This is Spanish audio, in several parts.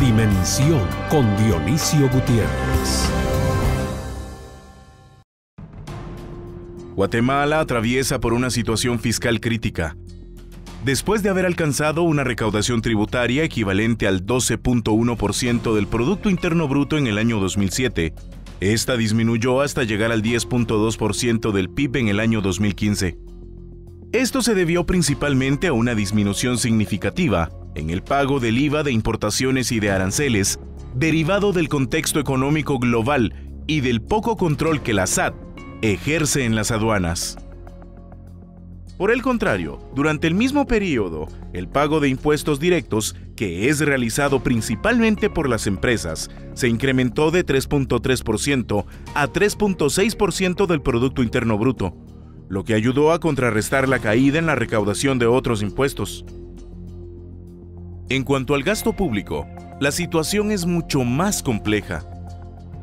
Dimensión con Dionisio Gutiérrez. Guatemala atraviesa por una situación fiscal crítica. Después de haber alcanzado una recaudación tributaria equivalente al 12.1% del Producto Interno Bruto en el año 2007, esta disminuyó hasta llegar al 10.2% del PIB en el año 2015. Esto se debió principalmente a una disminución significativa en el pago del IVA de importaciones y de aranceles, derivado del contexto económico global y del poco control que la SAT ejerce en las aduanas. Por el contrario, durante el mismo periodo, el pago de impuestos directos, que es realizado principalmente por las empresas, se incrementó de 3.3% a 3.6% del Producto Interno Bruto, lo que ayudó a contrarrestar la caída en la recaudación de otros impuestos. En cuanto al gasto público, la situación es mucho más compleja.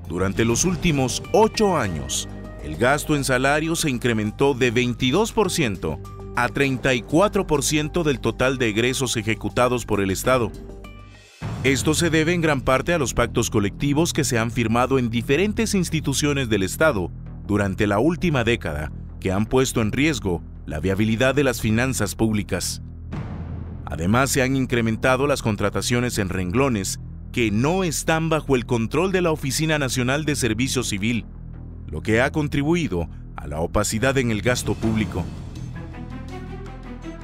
Durante los últimos 8 años, el gasto en salarios se incrementó de 22% a 34% del total de egresos ejecutados por el Estado. Esto se debe en gran parte a los pactos colectivos que se han firmado en diferentes instituciones del Estado durante la última década, que han puesto en riesgo la viabilidad de las finanzas públicas. Además, se han incrementado las contrataciones en renglones que no están bajo el control de la Oficina Nacional de Servicio Civil, lo que ha contribuido a la opacidad en el gasto público.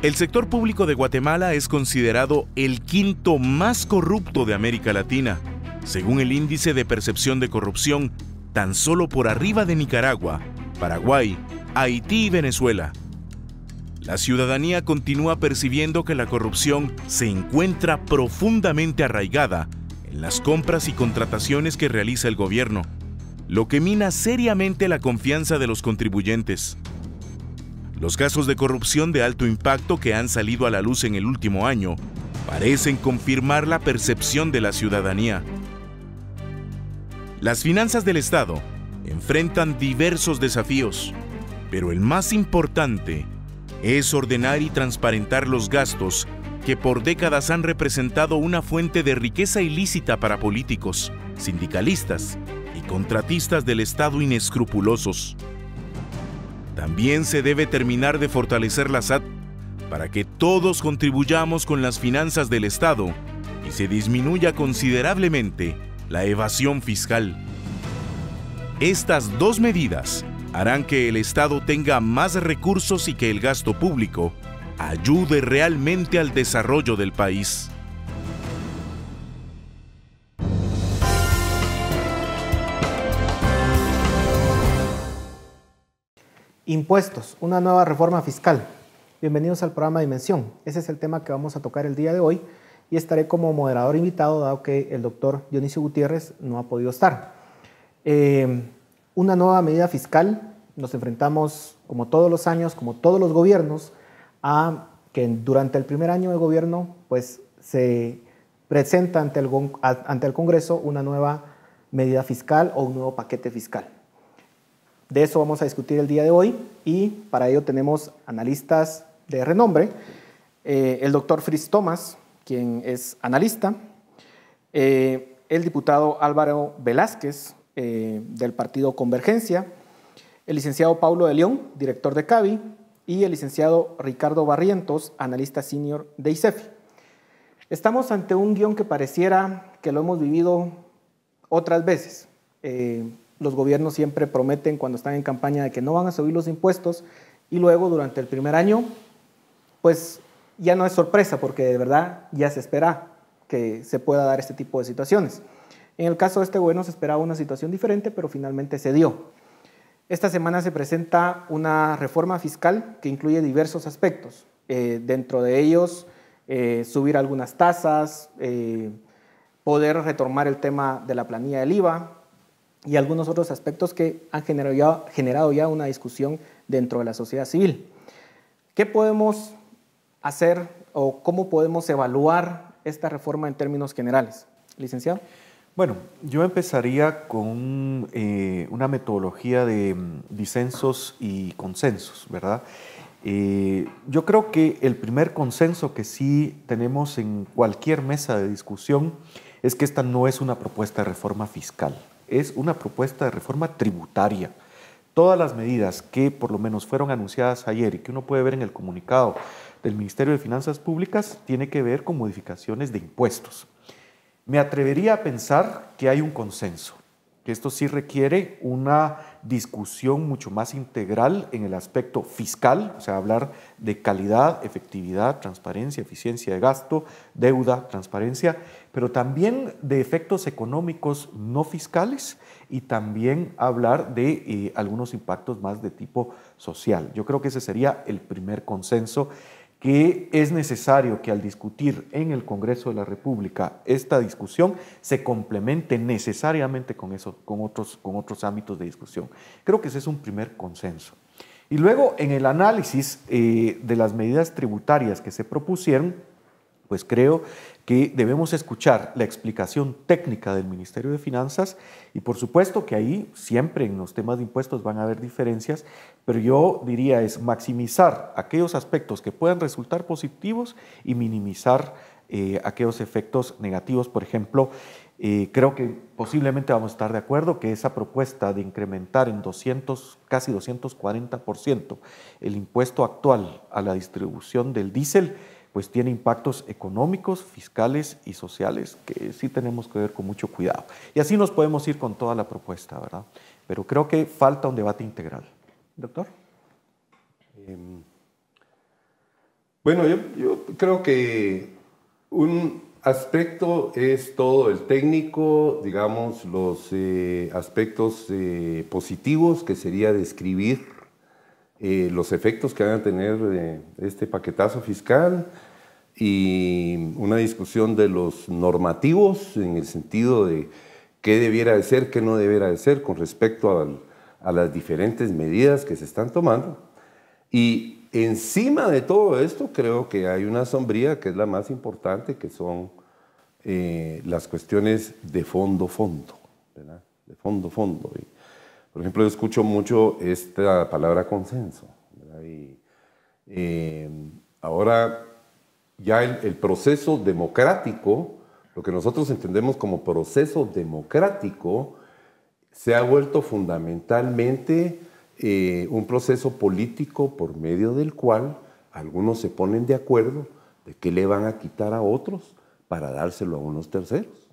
El sector público de Guatemala es considerado el quinto más corrupto de América Latina, según el índice de percepción de corrupción, tan solo por arriba de Nicaragua, Paraguay, Haití y Venezuela. La ciudadanía continúa percibiendo que la corrupción se encuentra profundamente arraigada en las compras y contrataciones que realiza el gobierno, lo que mina seriamente la confianza de los contribuyentes. Los casos de corrupción de alto impacto que han salido a la luz en el último año parecen confirmar la percepción de la ciudadanía. Las finanzas del Estado enfrentan diversos desafíos, pero el más importante es ordenar y transparentar los gastos que por décadas han representado una fuente de riqueza ilícita para políticos, sindicalistas y contratistas del Estado inescrupulosos. También se debe terminar de fortalecer la SAT para que todos contribuyamos con las finanzas del Estado y se disminuya considerablemente la evasión fiscal. Estas dos medidas harán que el Estado tenga más recursos y que el gasto público ayude realmente al desarrollo del país. Impuestos, una nueva reforma fiscal. Bienvenidos al programa Dimensión. Ese es el tema que vamos a tocar el día de hoy y estaré como moderador invitado, dado que el doctor Dionisio Gutiérrez no ha podido estar. Una nueva medida fiscal. Nos enfrentamos, como todos los años, como todos los gobiernos, a que durante el primer año de gobierno pues, se presenta ante el Congreso una nueva medida fiscal o un nuevo paquete fiscal. De eso vamos a discutir el día de hoy y para ello tenemos analistas de renombre. El doctor Fritz Thomas, quien es analista, el diputado Álvaro Velázquez, del partido Convergencia, el licenciado Paulo de León, director de CABI, y el licenciado Ricardo Barrientos, analista senior de ICEFI. Estamos ante un guión que pareciera que lo hemos vivido otras veces. Los gobiernos siempre prometen cuando están en campaña de que no van a subir los impuestos y luego durante el primer año, pues ya no es sorpresa porque de verdad ya se espera que se pueda dar este tipo de situaciones. En el caso de este gobierno se esperaba una situación diferente, pero finalmente se dio. Esta semana se presenta una reforma fiscal que incluye diversos aspectos. Dentro de ellos, subir algunas tasas, poder retomar el tema de la planilla del IVA y algunos otros aspectos que han generado ya una discusión dentro de la sociedad civil. ¿Qué podemos hacer o cómo podemos evaluar esta reforma en términos generales? Licenciado. Bueno, yo empezaría con una metodología de disensos y consensos, ¿verdad? Yo creo que el primer consenso que sí tenemos en cualquier mesa de discusión es que esta no es una propuesta de reforma fiscal, es una propuesta de reforma tributaria. Todas las medidas que por lo menos fueron anunciadas ayer y que uno puede ver en el comunicado del Ministerio de Finanzas Públicas tiene que ver con modificaciones de impuestos. Me atrevería a pensar que hay un consenso, que esto sí requiere una discusión mucho más integral en el aspecto fiscal, o sea, hablar de calidad, efectividad, transparencia, eficiencia de gasto, deuda, transparencia, pero también de efectos económicos no fiscales y también hablar de algunos impactos más de tipo social. Yo creo que ese sería el primer consenso, que es necesario que al discutir en el Congreso de la República esta discusión se complemente necesariamente con otros ámbitos de discusión. Creo que ese es un primer consenso. Y luego, en el análisis de las medidas tributarias que se propusieron, pues creo que debemos escuchar la explicación técnica del Ministerio de Finanzas y por supuesto que ahí siempre en los temas de impuestos van a haber diferencias, pero yo diría es maximizar aquellos aspectos que puedan resultar positivos y minimizar aquellos efectos negativos. Por ejemplo, creo que posiblemente vamos a estar de acuerdo que esa propuesta de incrementar en casi 240% el impuesto actual a la distribución del diésel, pues tiene impactos económicos, fiscales y sociales que sí tenemos que ver con mucho cuidado. Y así nos podemos ir con toda la propuesta, ¿verdad? Pero creo que falta un debate integral. Doctor. Bueno, yo creo que un aspecto es todo el técnico, digamos, los aspectos positivos, que sería describir los efectos que van a tener este paquetazo fiscal y una discusión de los normativos en el sentido de qué debiera de ser, qué no debiera de ser con respecto a las diferentes medidas que se están tomando. Y encima de todo esto creo que hay una sombría que es la más importante, que son las cuestiones de fondo, ¿verdad? De fondo. Y, por ejemplo, yo escucho mucho esta palabra consenso, ¿verdad? Y ahora ya el proceso democrático, lo que nosotros entendemos como proceso democrático, se ha vuelto fundamentalmente un proceso político por medio del cual algunos se ponen de acuerdo de qué le van a quitar a otros para dárselo a unos terceros.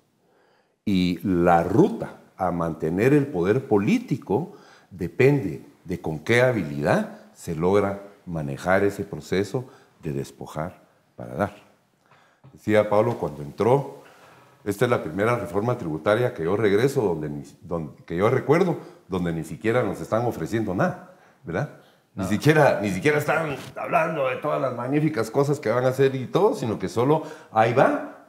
Y la ruta a mantener el poder político depende de con qué habilidad se logra manejar ese proceso de despojar para dar. Decía Pablo cuando entró, esta es la primera reforma tributaria que yo recuerdo, donde ni siquiera nos están ofreciendo nada, ¿verdad? No. Ni siquiera están hablando de todas las magníficas cosas que van a hacer y todo, sino que solo ahí va,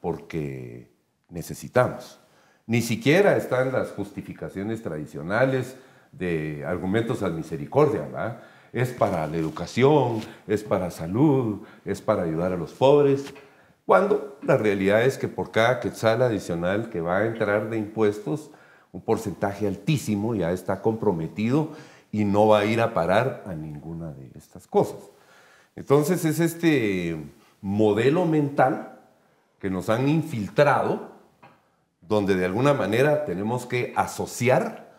porque necesitamos. Ni siquiera están las justificaciones tradicionales de argumentos ad misericordia, ¿verdad? Es para la educación, es para salud, es para ayudar a los pobres, cuando la realidad es que por cada quetzal adicional que va a entrar de impuestos, un porcentaje altísimo ya está comprometido y no va a ir a parar a ninguna de estas cosas. Entonces es este modelo mental que nos han infiltrado, donde de alguna manera tenemos que asociar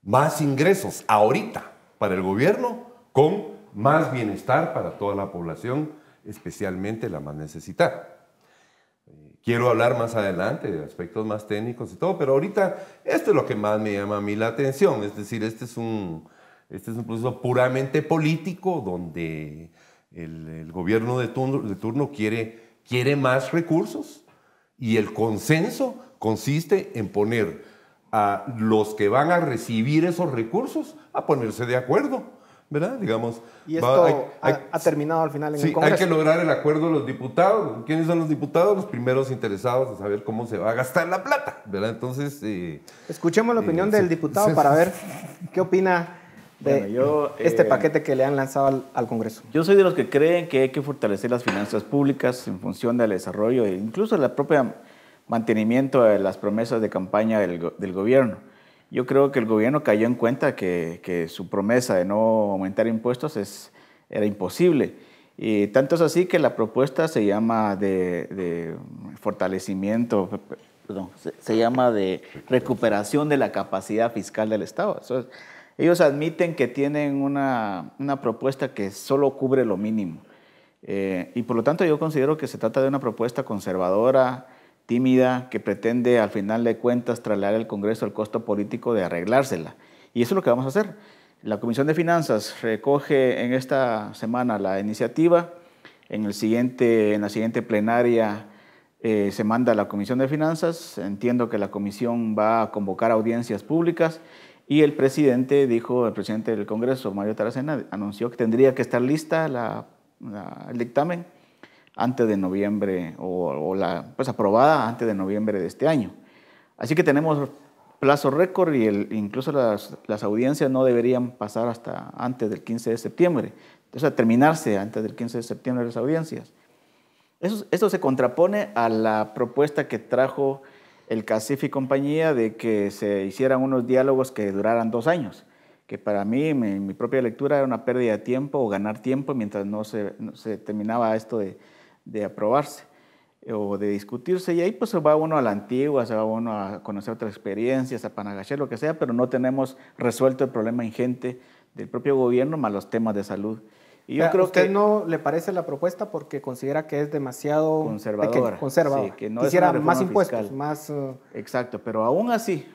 más ingresos ahorita para el gobierno con más bienestar para toda la población, especialmente la más necesitada. Quiero hablar más adelante de aspectos más técnicos y todo, pero ahorita esto es lo que más me llama a mí la atención, es decir, este es un proceso puramente político donde el gobierno de turno quiere más recursos y el consenso consiste en poner a los que van a recibir esos recursos a ponerse de acuerdo, ¿verdad? Digamos, y esto ha terminado al final en el Congreso. Hay que lograr el acuerdo de los diputados. ¿Quiénes son los diputados? Los primeros interesados en saber cómo se va a gastar la plata, ¿verdad? Entonces... escuchemos la opinión del diputado para ver qué opina de este paquete que le han lanzado al Congreso. Yo soy de los que creen que hay que fortalecer las finanzas públicas en función del desarrollo e incluso del propio mantenimiento de las promesas de campaña del gobierno. Yo creo que el gobierno cayó en cuenta que su promesa de no aumentar impuestos era imposible. Y tanto es así que la propuesta se llama de fortalecimiento, perdón, se llama de recuperación de la capacidad fiscal del Estado. Ellos admiten que tienen una propuesta que solo cubre lo mínimo. Y por lo tanto yo considero que se trata de una propuesta conservadora, tímida, que pretende al final de cuentas trasladar al Congreso el costo político de arreglársela. Y eso es lo que vamos a hacer. La Comisión de Finanzas recoge en esta semana la iniciativa, en la siguiente plenaria se manda a la Comisión de Finanzas, entiendo que la Comisión va a convocar audiencias públicas y el presidente del Congreso, Mario Taracena, anunció que tendría que estar lista el dictamen antes de noviembre pues aprobada antes de noviembre de este año. Así que tenemos plazo récord y incluso las audiencias no deberían pasar hasta antes del 15 de septiembre. Entonces, terminarse antes del 15 de septiembre las audiencias. Esto se contrapone a la propuesta que trajo el CACIF y compañía de que se hicieran unos diálogos que duraran 2 años, que para mí, mi propia lectura, era una pérdida de tiempo o ganar tiempo mientras no se terminaba esto de aprobarse o de discutirse. Y ahí pues se va uno a la antigua, se va uno a conocer otras experiencias, a Panagachel, lo que sea, pero no tenemos resuelto el problema ingente del propio gobierno más los temas de salud. Y yo creo ¿usted que no le parece la propuesta porque considera que es demasiado conservadora? Conservadora. Sí, que no quisiera es una reforma más impuestos, fiscal. más... Exacto, pero aún así,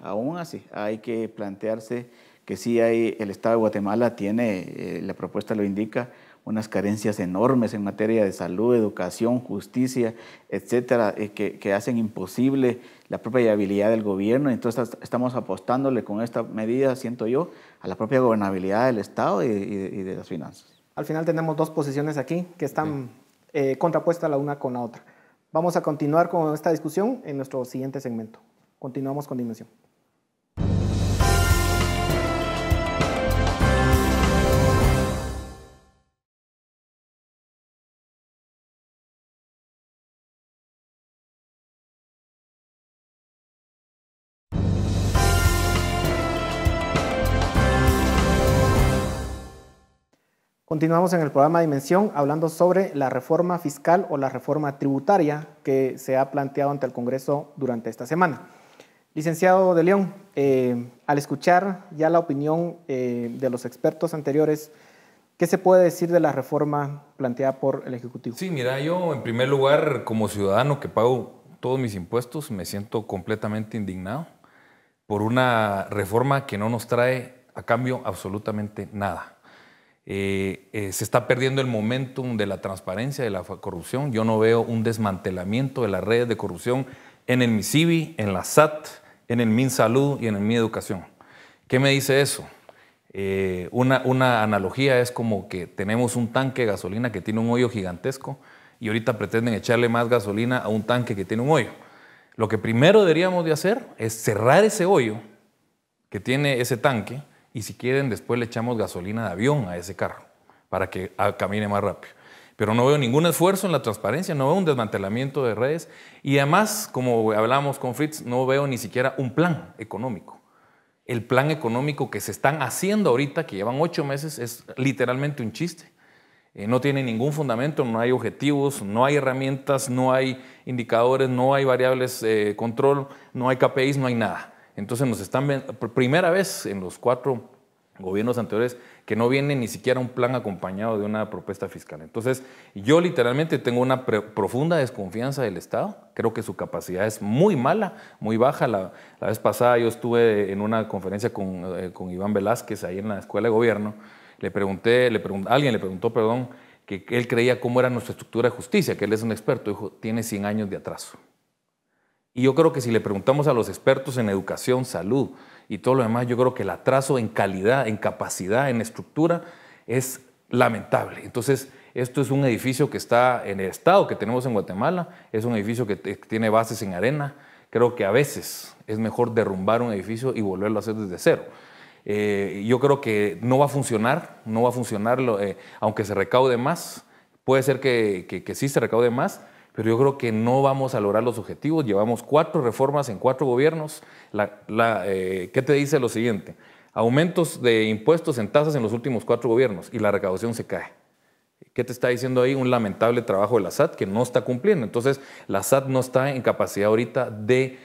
hay que plantearse que sí el Estado de Guatemala tiene, la propuesta lo indica, unas carencias enormes en materia de salud, educación, justicia, etcétera, que hacen imposible la propia viabilidad del gobierno. Entonces estamos apostándole con esta medida, siento yo, a la propia gobernabilidad del Estado y de las finanzas. Al final tenemos 2 posiciones aquí que están contrapuestas la una con la otra. Vamos a continuar con esta discusión en nuestro siguiente segmento. Continuamos con Dimensión. Continuamos en el programa Dimensión hablando sobre la reforma fiscal o la reforma tributaria que se ha planteado ante el Congreso durante esta semana. Licenciado de León, al escuchar ya la opinión de los expertos anteriores, ¿qué se puede decir de la reforma planteada por el Ejecutivo? Sí, mira, yo en primer lugar, como ciudadano que pago todos mis impuestos, me siento completamente indignado por una reforma que no nos trae a cambio absolutamente nada. Se está perdiendo el momentum de la transparencia, de la corrupción. Yo no veo un desmantelamiento de las redes de corrupción en el MISIBI, en la SAT, en el MinSalud y en el MinEducación. ¿Qué me dice eso? Una analogía es como que tenemos un tanque de gasolina que tiene un hoyo gigantesco y ahorita pretenden echarle más gasolina a un tanque que tiene un hoyo. Lo que primero deberíamos de hacer es cerrar ese hoyo que tiene ese tanque y si quieren después le echamos gasolina de avión a ese carro para que camine más rápido. Pero no veo ningún esfuerzo en la transparencia, no veo un desmantelamiento de redes y además, como hablamos con Fritz, no veo ni siquiera un plan económico. El plan económico que se están haciendo ahorita, que llevan 8 meses, es literalmente un chiste. No tiene ningún fundamento, no hay objetivos, no hay herramientas, no hay indicadores, no hay variables de control, no hay KPIs, no hay nada. Entonces nos están viendo, por primera vez en los 4 gobiernos anteriores, que no viene ni siquiera un plan acompañado de una propuesta fiscal. Entonces, yo literalmente tengo una profunda desconfianza del Estado. Creo que su capacidad es muy mala, muy baja. La vez pasada yo estuve en una conferencia con Iván Velázquez ahí en la Escuela de Gobierno. Alguien le preguntó, que él creía cómo era nuestra estructura de justicia, que él es un experto. Dijo, tiene 100 años de atraso. Y yo creo que si le preguntamos a los expertos en educación, salud y todo lo demás, yo creo que el atraso en calidad, en capacidad, en estructura es lamentable. Entonces, esto es un edificio que está en el estado que tenemos en Guatemala, es un edificio que tiene bases en arena. Creo que a veces es mejor derrumbar un edificio y volverlo a hacer desde cero. Yo creo que no va a funcionar, aunque se recaude más. Puede ser que sí se recaude más, pero yo creo que no vamos a lograr los objetivos. Llevamos 4 reformas en 4 gobiernos. ¿Qué te dice lo siguiente? Aumentos de impuestos en tasas en los últimos 4 gobiernos y la recaudación se cae. ¿Qué te está diciendo ahí? Un lamentable trabajo de la SAT que no está cumpliendo. Entonces, la SAT no está en capacidad ahorita de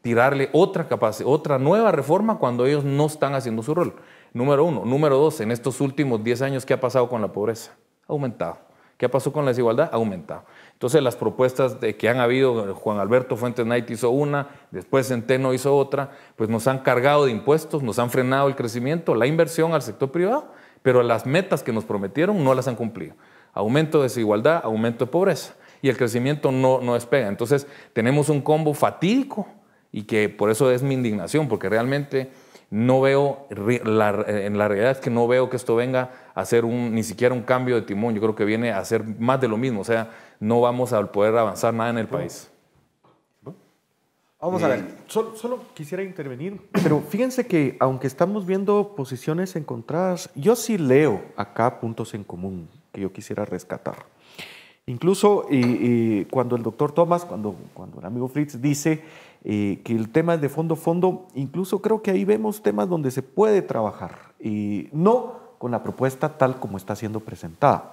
tirarle otra nueva reforma cuando ellos no están haciendo su rol. Número uno. Número dos, en estos últimos 10 años, ¿qué ha pasado con la pobreza? Ha aumentado. ¿Qué pasó con la desigualdad? Ha aumentado. Entonces, las propuestas que han habido, Juan Alberto Fuentes Knight hizo una, después Centeno hizo otra, pues nos han cargado de impuestos, nos han frenado el crecimiento, la inversión al sector privado, pero las metas que nos prometieron no las han cumplido. Aumento de desigualdad, aumento de pobreza, y el crecimiento no despega. Entonces, tenemos un combo fatídico, y que por eso es mi indignación, porque realmente no veo, en la realidad es que no veo que esto venga a ser ni siquiera un cambio de timón. Yo creo que viene a ser más de lo mismo, o sea, no vamos a poder avanzar nada en el país. Vamos a ver, solo quisiera intervenir, pero fíjense que aunque estamos viendo posiciones encontradas, yo sí leo acá puntos en común que yo quisiera rescatar. Incluso cuando el doctor Thomas, cuando el amigo Fritz dice que el tema es de fondo, incluso creo que ahí vemos temas donde se puede trabajar, no con la propuesta tal como está siendo presentada,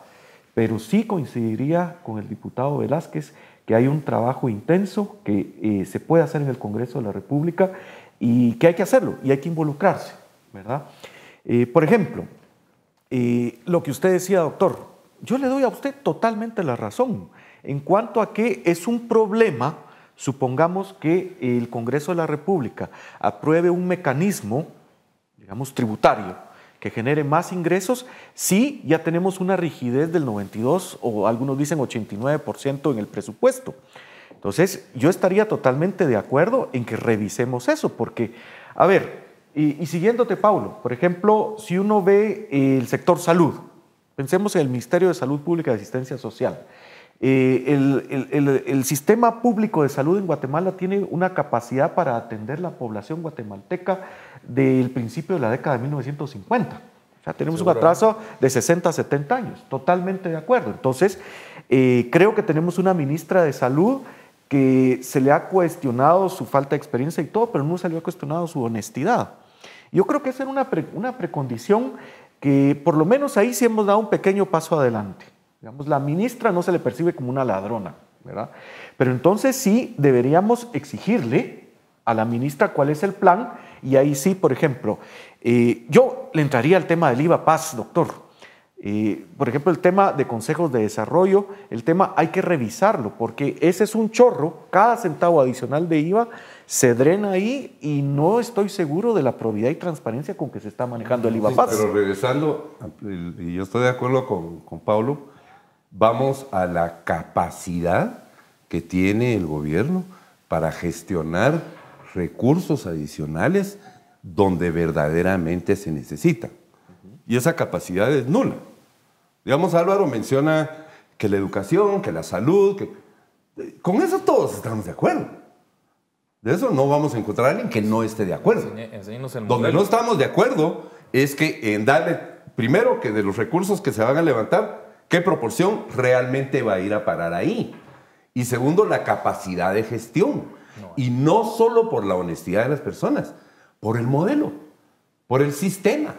pero sí coincidiría con el diputado Velázquez que hay un trabajo intenso que se puede hacer en el Congreso de la República y que hay que hacerlo y hay que involucrarse, ¿verdad? Por ejemplo, lo que usted decía, doctor, yo le doy a usted totalmente la razón en cuanto a que es un problema. Supongamos que el Congreso de la República apruebe un mecanismo, digamos, tributario, que genere más ingresos, sí, ya tenemos una rigidez del 92 o algunos dicen 89% en el presupuesto. Entonces, yo estaría totalmente de acuerdo en que revisemos eso, porque, a ver, y siguiéndote, Paulo, por ejemplo, si uno ve el sector salud, pensemos en el Ministerio de Salud Pública y Asistencia Social. El sistema público de salud en Guatemala tiene una capacidad para atender la población guatemalteca del principio de la década de 1950. O sea, tenemos un atraso de 60 a 70 años, totalmente de acuerdo. Entonces, creo que tenemos una ministra de Salud que se le ha cuestionado su falta de experiencia y todo, pero no se le ha cuestionado su honestidad. Yo creo que esa era una precondición que por lo menos ahí sí hemos dado un pequeño paso adelante. Digamos, la ministra no se le percibe como una ladrona, ¿verdad? Pero entonces sí deberíamos exigirle a la ministra cuál es el plan y ahí sí, por ejemplo, yo le entraría al tema del IVA Paz, doctor. Por ejemplo, el tema de consejos de desarrollo, el tema hay que revisarlo porque ese es un chorro, cada centavo adicional de IVA se drena ahí y no estoy seguro de la probidad y transparencia con que se está manejando el IVA Paz. Pero regresando, y yo estoy de acuerdo con Paulo, vamos a la capacidad que tiene el gobierno para gestionar recursos adicionales donde verdaderamente se necesitan. Y esa capacidad es nula. Digamos, Álvaro menciona que la educación, que la salud, con eso todos estamos de acuerdo. De eso no vamos a encontrar a alguien que no esté de acuerdo. Donde no estamos de acuerdo es que en darle, primero, que de los recursos que se van a levantar, ¿qué proporción realmente va a ir a parar ahí? Y segundo, la capacidad de gestión. Y no solo por la honestidad de las personas, por el modelo, por el sistema.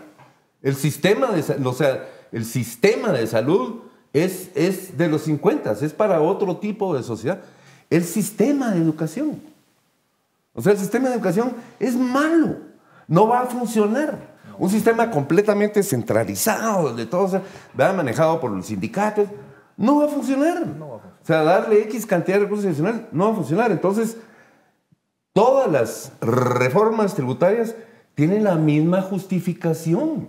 El sistema de salud es de los 50, es para otro tipo de sociedad. El sistema de educación. O sea, el sistema de educación es malo, no va a funcionar. Un sistema completamente centralizado, donde todo sea manejado por los sindicatos, no va a funcionar. O sea, darle X cantidad de recursos adicionales no va a funcionar. Entonces, todas las reformas tributarias tienen la misma justificación.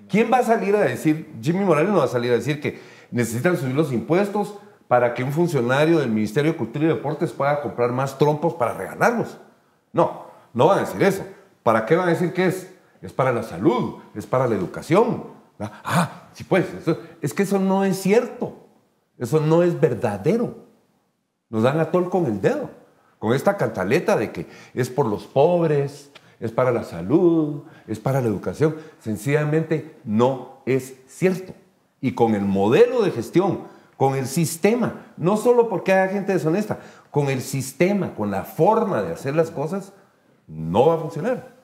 ¿Quién va a salir a decir, Jimmy Morales no va a salir a decir que necesitan subir los impuestos para que un funcionario del Ministerio de Cultura y Deportes pueda comprar más trompos para regalarlos? No, no van a decir eso. ¿Para qué van a decir que es? Es para la salud, es para la educación. Sí pues, es que eso no es cierto. Eso no es verdadero. Nos dan a tol con el dedo, con esta cantaleta de que es por los pobres, es para la salud, es para la educación. Sencillamente no es cierto. Y con el modelo de gestión, con el sistema, no solo porque haya gente deshonesta, con el sistema, con la forma de hacer las cosas, no va a funcionar.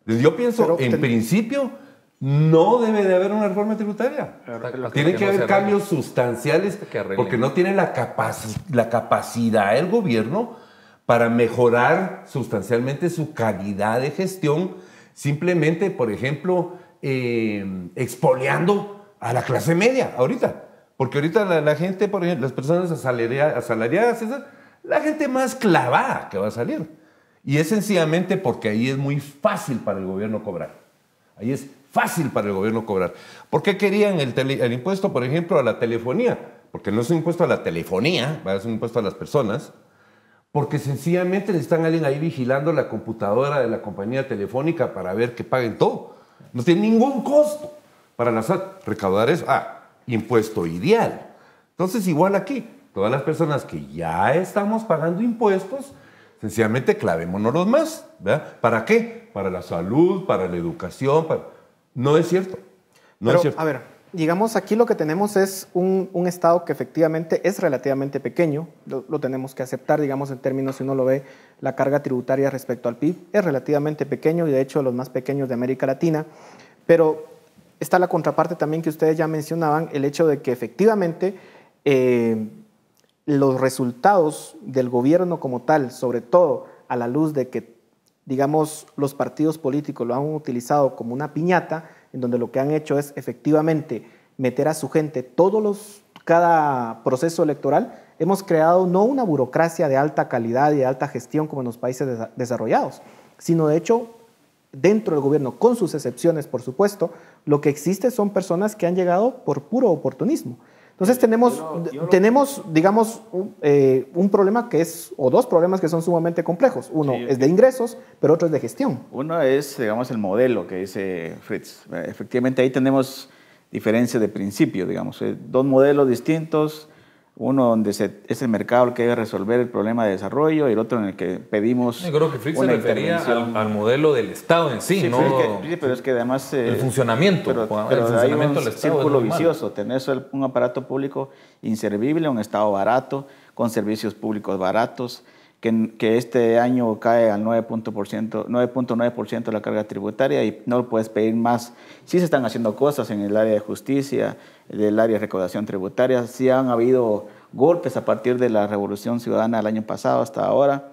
Yo pienso, en principio, no debe de haber una reforma tributaria. Tiene que haber cambios sustanciales porque no tiene la capacidad el gobierno para mejorar sustancialmente su calidad de gestión, simplemente, por ejemplo, expoliando a la clase media ahorita. Porque ahorita la gente, por ejemplo, las personas asalariadas, la gente más clavada que va a salir. Y es sencillamente porque ahí es muy fácil para el gobierno cobrar. Ahí es fácil para el gobierno cobrar. ¿Por qué querían el impuesto, por ejemplo, a la telefonía? Porque no es un impuesto a la telefonía, es un impuesto a las personas. Porque sencillamente necesitan a alguien ahí vigilando la computadora de la compañía telefónica para ver que paguen todo. No tiene ningún costo para la SAT. Recaudar eso, impuesto ideal. Entonces, igual aquí, todas las personas que ya estamos pagando impuestos, sencillamente clavémonos más, ¿verdad? ¿Para qué? Para la salud, para la educación. No es cierto. No es cierto. A ver, digamos, aquí lo que tenemos es un Estado que efectivamente es relativamente pequeño, lo tenemos que aceptar, digamos, en términos, si uno lo ve, la carga tributaria respecto al PIB es relativamente pequeño y de hecho los más pequeños de América Latina, pero está la contraparte también que ustedes ya mencionaban, el hecho de que efectivamente los resultados del gobierno como tal, sobre todo a la luz de que, digamos, los partidos políticos lo han utilizado como una piñata, en donde lo que han hecho es efectivamente meter a su gente cada proceso electoral, hemos creado no una burocracia de alta calidad y de alta gestión como en los países desarrollados, sino de hecho, dentro del gobierno, con sus excepciones, por supuesto, lo que existe son personas que han llegado por puro oportunismo. Entonces tenemos digamos, un problema que es, o dos problemas que son sumamente complejos. Uno es de ingresos, pero otro es de gestión. Uno es, digamos, el modelo que dice Fritz. Efectivamente, ahí tenemos diferencias de principio, digamos. Dos modelos distintos. Uno donde es el mercado el que debe resolver el problema de desarrollo y el otro en el que pedimos. Yo creo que Fritz se refería al modelo del Estado en sí, sí, ¿no? Pero es que además... el funcionamiento. Pero el funcionamiento hay un círculo vicioso. Tener un aparato público inservible, un Estado barato, con servicios públicos baratos, que este año cae al 9.9% de la carga tributaria y no lo puedes pedir más. Sí se están haciendo cosas en el área de justicia, del área de recaudación tributaria, sí han habido golpes a partir de la Revolución Ciudadana del año pasado hasta ahora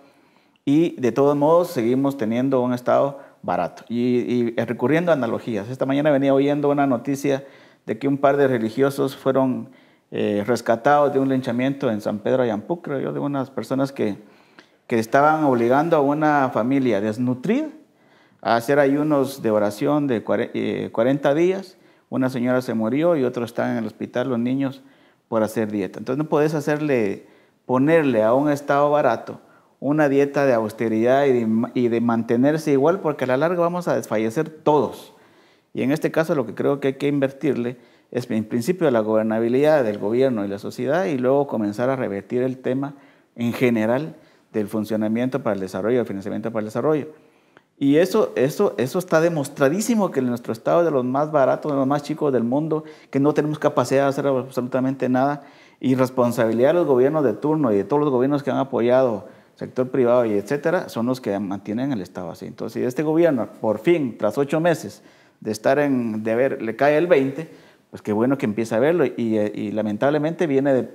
y de todos modos seguimos teniendo un Estado barato y recurriendo a analogías. Esta mañana venía oyendo una noticia de que un par de religiosos fueron rescatados de un linchamiento en San Pedro Ayampuc, creo yo, de unas personas que estaban obligando a una familia desnutrida a hacer ayunos de oración de 40 días. Una señora se murió y otros están en el hospital, los niños, por hacer dieta. Entonces no puedes ponerle a un Estado barato una dieta de austeridad y de mantenerse igual, porque a la larga vamos a desfallecer todos. Y en este caso lo que creo que hay que invertirle es en principio la gobernabilidad del gobierno y la sociedad y luego comenzar a revertir el tema en general del funcionamiento para el desarrollo, del financiamiento para el desarrollo. Y eso está demostradísimo que nuestro Estado es de los más baratos, de los más chicos del mundo, que no tenemos capacidad de hacer absolutamente nada. Y responsabilidad de los gobiernos de turno y de todos los gobiernos que han apoyado sector privado y etcétera, son los que mantienen el Estado así. Entonces, si este gobierno, por fin, tras 8 meses de estar le cae el 20, pues qué bueno que empiece a verlo. Y lamentablemente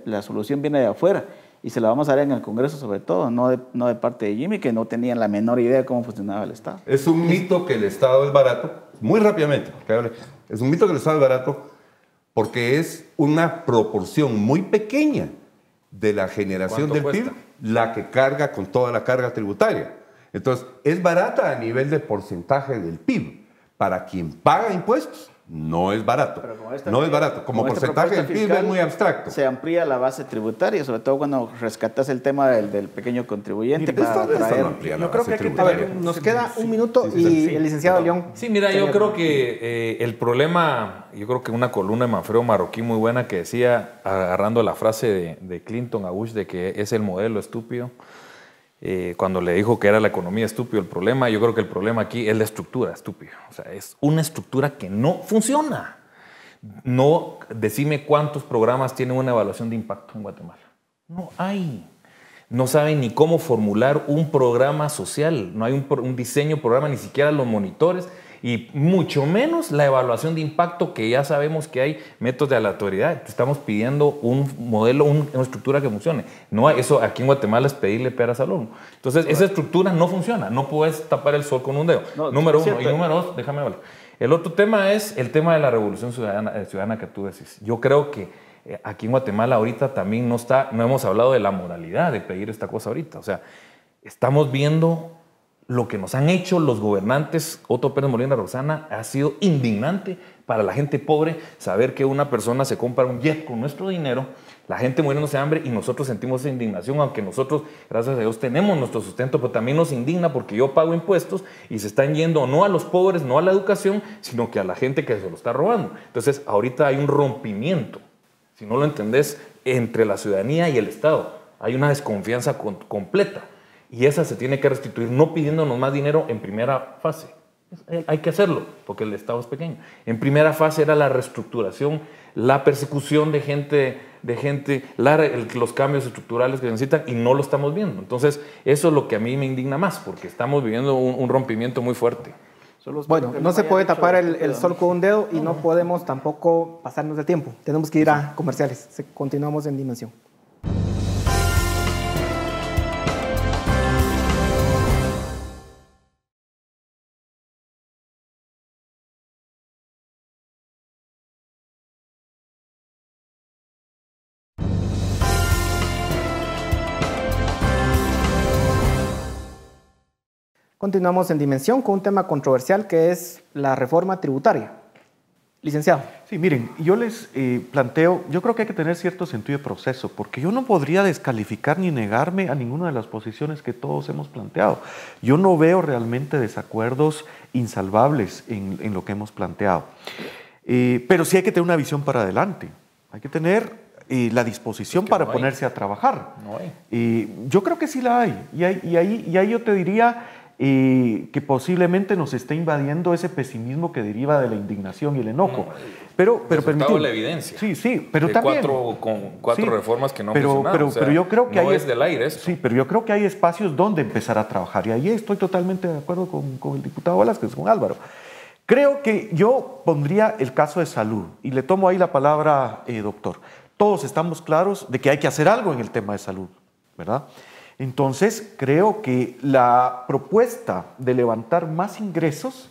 la solución viene de afuera. Y se la vamos a dar en el Congreso sobre todo, no de parte de Jimmy, que no tenían la menor idea de cómo funcionaba el Estado. Es un mito que el Estado es barato, muy rápidamente, es un mito que el Estado es barato porque es una proporción muy pequeña de la generación del PIB la que carga con toda la carga tributaria. Entonces, es barata a nivel de porcentaje del PIB. Para quien paga impuestos, no es barato. No es barato. Como porcentaje del PIB es muy abstracto. Se amplía la base tributaria, sobre todo cuando rescatas el tema del pequeño contribuyente. Yo creo que nos queda un minuto y el licenciado León. Sí, mira, yo creo que el problema, yo creo que una columna de Manfredo Marroquín muy buena que decía, agarrando la frase de Clinton a Bush de que es el modelo estúpido, cuando le dijo que era la economía estúpido el problema, yo creo que el problema aquí es la estructura estúpida. O sea, es una estructura que no funciona. No, decime cuántos programas tienen una evaluación de impacto en Guatemala. No hay. No saben ni cómo formular un programa social. No hay un diseño programa, ni siquiera los monitores. y mucho menos la evaluación de impacto, que ya sabemos que hay métodos de aleatoriedad. Estamos pidiendo un modelo, una estructura que funcione. No, eso aquí en Guatemala es pedirle peras al olmo. Entonces, esa estructura no funciona. No puedes tapar el sol con un dedo. No, número uno. cierto. Y número dos, déjame hablar. El otro tema es el tema de la revolución ciudadana que tú decís. Yo creo que aquí en Guatemala ahorita también no hemos hablado de la moralidad de pedir esta cosa ahorita. O sea, estamos viendo lo que nos han hecho los gobernantes. Otto Pérez Molina Rosana ha sido indignante para la gente pobre saber que una persona se compra un jet con nuestro dinero, la gente muriéndose de hambre y nosotros sentimos esa indignación, aunque nosotros, gracias a Dios, tenemos nuestro sustento, pero también nos indigna porque yo pago impuestos y se están yendo no a los pobres, no a la educación, sino que a la gente que se lo está robando. Entonces, ahorita hay un rompimiento, si no lo entendés, entre la ciudadanía y el Estado. Hay una desconfianza completa. Y esa se tiene que restituir, no pidiéndonos más dinero en primera fase. Hay que hacerlo, porque el Estado es pequeño. En primera fase era la reestructuración, la persecución de gente, los cambios estructurales que se necesitan, y no lo estamos viendo. Entonces, eso es lo que a mí me indigna más, porque estamos viviendo un rompimiento muy fuerte. Bueno, no se puede tapar el sol con un dedo y no podemos tampoco pasarnos de tiempo. Tenemos que ir a comerciales. Continuamos en Dimensión. Continuamos en Dimensión con un tema controversial que es la reforma tributaria. Licenciado. Sí, miren, yo les planteo, yo creo que hay que tener cierto sentido de proceso, porque yo no podría descalificar ni negarme a ninguna de las posiciones que todos hemos planteado. Yo no veo realmente desacuerdos insalvables en lo que hemos planteado. Pero sí hay que tener una visión para adelante. Hay que tener la disposición para ponerse a trabajar. No hay. Yo creo que sí la hay. Y ahí yo te diría que posiblemente nos esté invadiendo ese pesimismo que deriva de la indignación y el enojo. Pero permítame la evidencia. Sí, pero de también cuatro reformas que no han funcionado. Pero yo creo que no es del aire esto. Sí, pero yo creo que hay espacios donde empezar a trabajar, y ahí estoy totalmente de acuerdo con el diputado Velázquez, con Álvaro. Creo que yo pondría el caso de salud, y le tomo ahí la palabra, doctor. Todos estamos claros de que hay que hacer algo en el tema de salud, ¿verdad? Entonces, creo que la propuesta de levantar más ingresos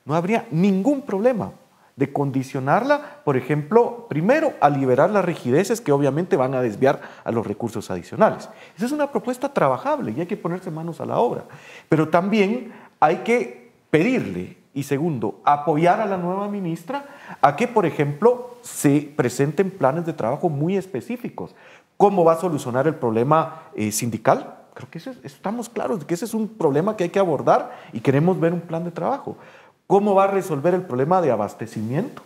no habría ningún problema de condicionarla, por ejemplo, primero a liberar las rigideces que obviamente van a desviar a los recursos adicionales. Esa es una propuesta trabajable y hay que ponerse manos a la obra. Pero también hay que pedirle, y segundo, apoyar a la nueva ministra a que, por ejemplo, se presenten planes de trabajo muy específicos. ¿Cómo va a solucionar el problema sindical? Creo que estamos claros de que ese es un problema que hay que abordar y queremos ver un plan de trabajo. ¿Cómo va a resolver el problema de abastecimiento?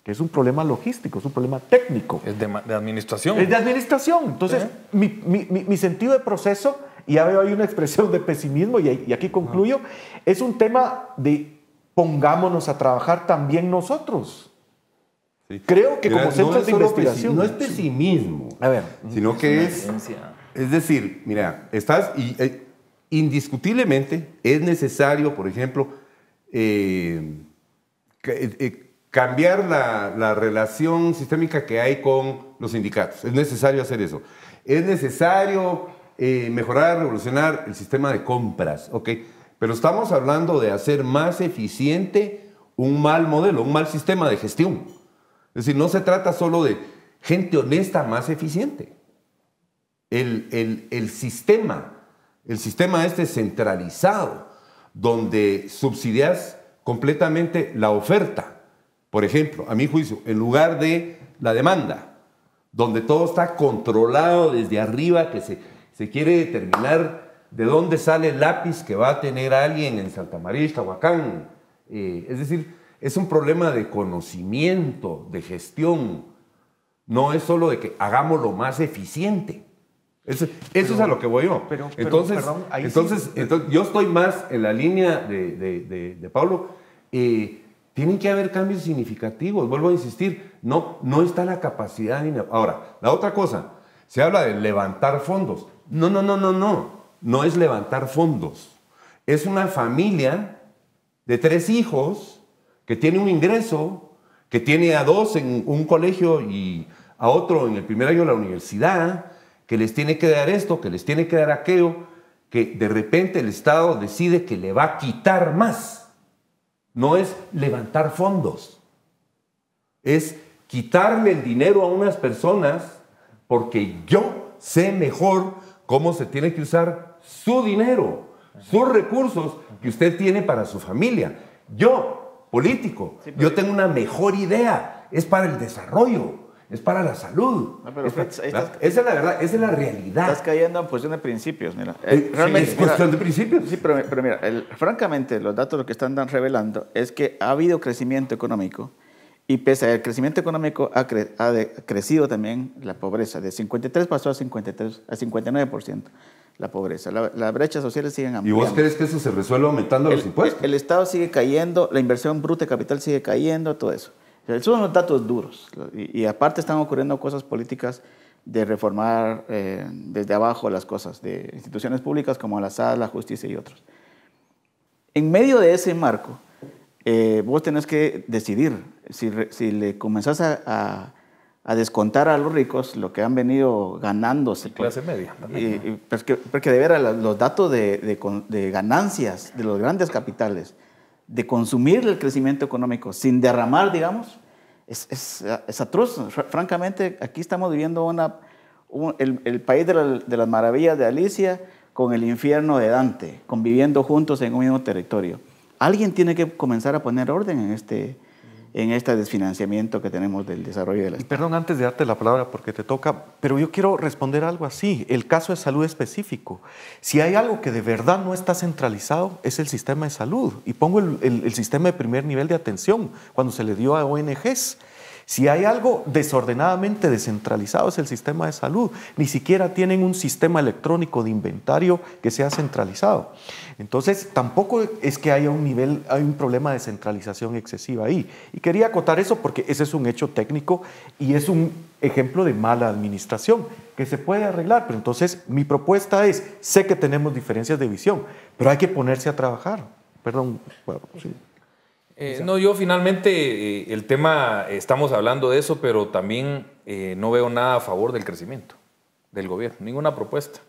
Que es un problema logístico, es un problema técnico. Es de administración. Es de administración. Entonces, mi sentido de proceso, y ya veo ahí una expresión de pesimismo, y aquí concluyo, es un tema de pongámonos a trabajar también nosotros. Sí. Creo que como centros de investigación... No es pesimismo, sino que es decir, mira, indiscutiblemente es necesario, por ejemplo, cambiar la relación sistémica que hay con los sindicatos. Es necesario hacer eso. Es necesario mejorar, revolucionar el sistema de compras, ¿ok? Pero estamos hablando de hacer más eficiente un mal modelo, un mal sistema de gestión. Es decir, no se trata solo de gente honesta más eficiente. El sistema este centralizado, donde subsidias completamente la oferta. Por ejemplo, a mi juicio, en lugar de la demanda, donde todo está controlado desde arriba, que se quiere determinar de dónde sale el lápiz que va a tener alguien en Santa María, Tahuacán. Es decir, es un problema de conocimiento, de gestión. No es solo de que hagámoslo más eficiente. Eso es a lo que voy yo. Entonces, yo estoy más en la línea de Pablo. Tienen que haber cambios significativos. Vuelvo a insistir, no está la capacidad. Ahora, la otra cosa, se habla de levantar fondos. No es levantar fondos. Es una familia de 3 hijos que tiene un ingreso, que tiene a 2 en un colegio y a otro en el primer año de la universidad, que les tiene que dar esto, que les tiene que dar aquello, que de repente el Estado decide que le va a quitar más. No es levantar fondos, es quitarle el dinero a unas personas porque yo sé mejor cómo se tiene que usar su dinero, sus recursos que usted tiene para su familia. Yo, político, yo tengo una mejor idea, es para el desarrollo, es para la salud. No, pero esa es la verdad, esa es la realidad. Estás cayendo en cuestión de principios, mira. Realmente es cuestión de principios. Sí, pero mira, francamente, los datos lo que están revelando es que ha habido crecimiento económico y pese al crecimiento económico ha crecido también la pobreza. De 53 pasó a 59% la pobreza. Las brechas sociales siguen ampliando. ¿Y vos crees que eso se resuelve aumentando los impuestos? El Estado sigue cayendo, la inversión bruta de capital sigue cayendo, todo eso. Esos son los datos duros. Y aparte están ocurriendo cosas políticas de reformar desde abajo las cosas, de instituciones públicas como la SAD, la justicia y otros. En medio de ese marco, vos tenés que decidir si le comenzás a descontar a los ricos lo que han venido ganándose. Clase media. Porque de veras los datos de ganancias de los grandes capitales, de consumir el crecimiento económico sin derramar, digamos, es atroz. Francamente, aquí estamos viviendo el país de las maravillas de Alicia con el infierno de Dante, conviviendo juntos en un mismo territorio. Alguien tiene que comenzar a poner orden en este desfinanciamiento que tenemos del desarrollo de la... Y perdón, antes de darte la palabra porque te toca, pero yo quiero responder algo así. El caso de salud específico. Si hay algo que de verdad no está centralizado, es el sistema de salud. Y pongo el sistema de primer nivel de atención, cuando se le dio a ONGs. Si hay algo desordenadamente descentralizado es el sistema de salud. Ni siquiera tienen un sistema electrónico de inventario que sea centralizado. Entonces, tampoco es que haya hay un problema de centralización excesiva ahí. Y quería acotar eso porque ese es un hecho técnico y es un ejemplo de mala administración que se puede arreglar. Pero entonces, mi propuesta es, sé que tenemos diferencias de visión, pero hay que ponerse a trabajar. Perdón, bueno, sí. No, yo finalmente el tema, estamos hablando de eso, pero también no veo nada a favor del crecimiento del gobierno, ninguna propuesta.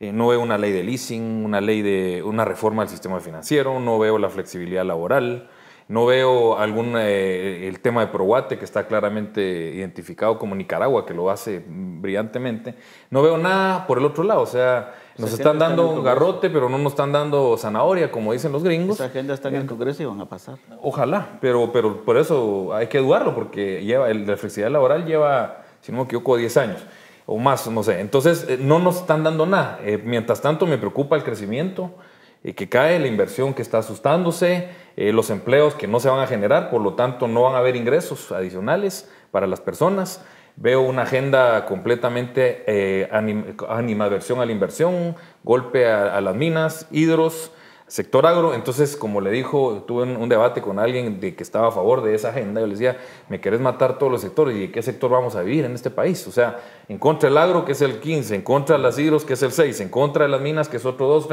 No veo una ley de leasing, una reforma del sistema financiero, no veo la flexibilidad laboral, no veo el tema de Proguate, que está claramente identificado como Nicaragua, que lo hace brillantemente. No veo nada por el otro lado, o sea, nos están dando un garrote, pero no nos están dando zanahoria, como dicen los gringos. Esa agenda está en el Congreso y van a pasar. Ojalá, pero por eso hay que dudarlo, porque la flexibilidad laboral lleva, si no me equivoco, 10 años o más, no sé. Entonces, no nos están dando nada. Mientras tanto, me preocupa el crecimiento que cae, la inversión que está asustándose, los empleos que no se van a generar, por lo tanto, no van a haber ingresos adicionales para las personas. Veo una agenda completamente animadversión a la inversión, golpe a las minas, hidros, sector agro. Entonces, como le dijo, tuve un debate con alguien que estaba a favor de esa agenda. Yo le decía, me querés matar todos los sectores. ¿Y de qué sector vamos a vivir en este país? O sea, en contra del agro, que es el 15, en contra de las hidros, que es el 6, en contra de las minas, que es otro 2,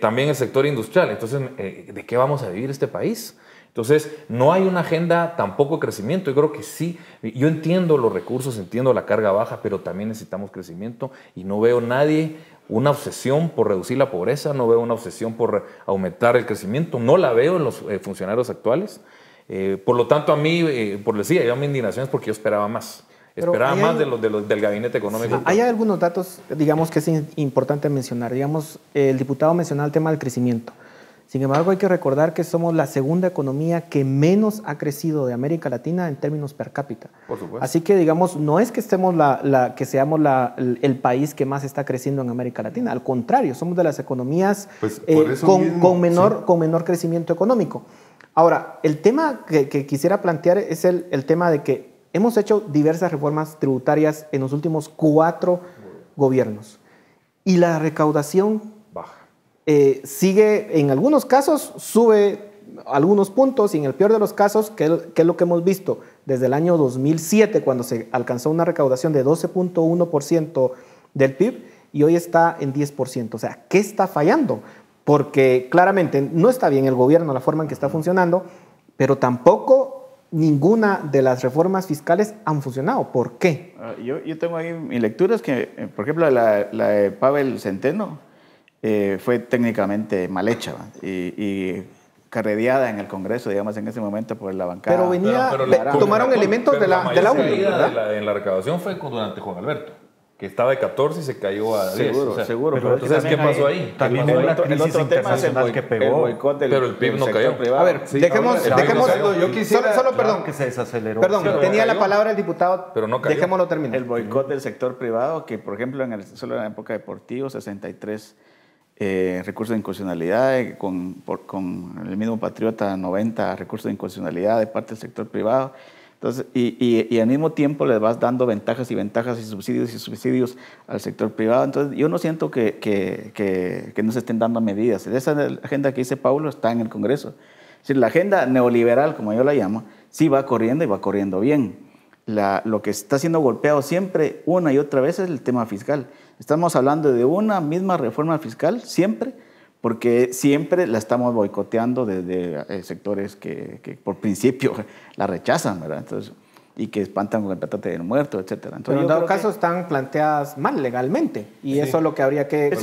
también el sector industrial. Entonces, ¿de qué vamos a vivir este país? Entonces, no hay una agenda tampoco de crecimiento. Yo creo que sí, yo entiendo los recursos, entiendo la carga baja, pero también necesitamos crecimiento y no veo una obsesión por reducir la pobreza, no veo una obsesión por aumentar el crecimiento, no la veo en los funcionarios actuales. Por lo tanto, a mí, yo mi indignación es porque yo esperaba más. Esperaba más del gabinete económico. Sí. Hay algunos datos, digamos, que es importante mencionar. Digamos, el diputado mencionaba el tema del crecimiento. Sin embargo, hay que recordar que somos la segunda economía que menos ha crecido de América Latina en términos per cápita. Por supuesto. Así que, digamos, no es que seamos el país que más está creciendo en América Latina. Al contrario, somos de las economías con menor crecimiento económico. Ahora, el tema que quisiera plantear es el tema de que hemos hecho diversas reformas tributarias en los últimos 4 gobiernos. Y la recaudación sigue, en algunos casos sube algunos puntos y en el peor de los casos, que es lo que hemos visto desde el año 2007, cuando se alcanzó una recaudación de 12.1% del PIB y hoy está en 10%. O sea, ¿qué está fallando? Porque claramente no está bien el gobierno, la forma en que está funcionando, pero tampoco ninguna de las reformas fiscales han funcionado. ¿Por qué? Yo tengo ahí mis lecturas que, por ejemplo, la de Pavel Centeno fue técnicamente mal hecha, ¿va? Y carredeada en el Congreso, digamos, en ese momento por la bancada. Pero venía, tomaron elementos de la UNE, ¿verdad? En la recaudación fue durante Juan Alberto, que estaba de 14 y se cayó a 10. Seguro. Pero entonces, ¿qué pasó ahí? También hubo una crisis internacional que pegó. Pero el PIB no cayó. Privado. A ver, dejemos yo quisiera... solo, perdón, que se desaceleró. perdón, pero tenía no la cayó. palabra el diputado, Pero no cayó. dejémoslo terminar. El boicot del sector privado, que por ejemplo solo en la época de Portillo, 63 recursos de inconstitucionalidad, con el mismo Patriota 90 recursos de inconstitucionalidad de parte del sector privado. Entonces, y al mismo tiempo les vas dando ventajas y subsidios al sector privado. Entonces yo no siento que no se estén dando medidas. Esa agenda que dice Paulo está en el Congreso. Es decir, la agenda neoliberal, como yo la llamo, sí va corriendo y va corriendo bien. Lo que está siendo golpeado siempre, una y otra vez, es el tema fiscal. Estamos hablando de una misma reforma fiscal, siempre, porque siempre la estamos boicoteando desde sectores que por principio la rechazan, ¿verdad? Entonces, y que espantan con el petate del muerto, etc. Entonces, Pero en dado caso están planteadas mal legalmente y eso es lo que habría que...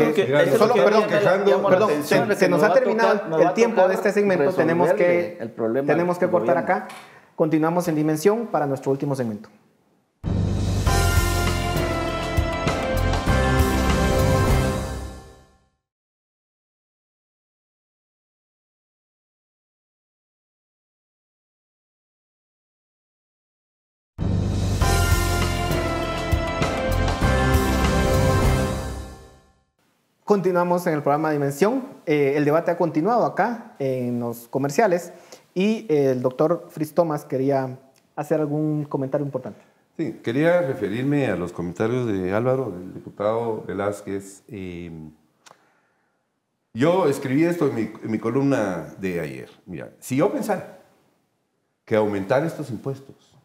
Se nos ha terminado el tiempo de este segmento, tenemos que cortar acá. Continuamos en Dimensión para nuestro último segmento. Continuamos en el programa Dimensión. El debate ha continuado acá en los comerciales y el doctor Fritz Thomas quería hacer algún comentario importante. Sí, quería referirme a los comentarios de Álvaro, del diputado Velázquez. Yo escribí esto en mi columna de ayer. Mira, si yo pensara que aumentar estos impuestos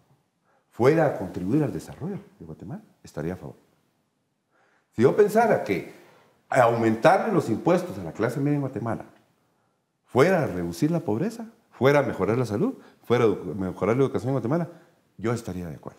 fuera a contribuir al desarrollo de Guatemala, estaría a favor. Si yo pensara que aumentarle los impuestos a la clase media en Guatemala fuera a reducir la pobreza, fuera a mejorar la salud, fuera a mejorar la educación en Guatemala, yo estaría de acuerdo.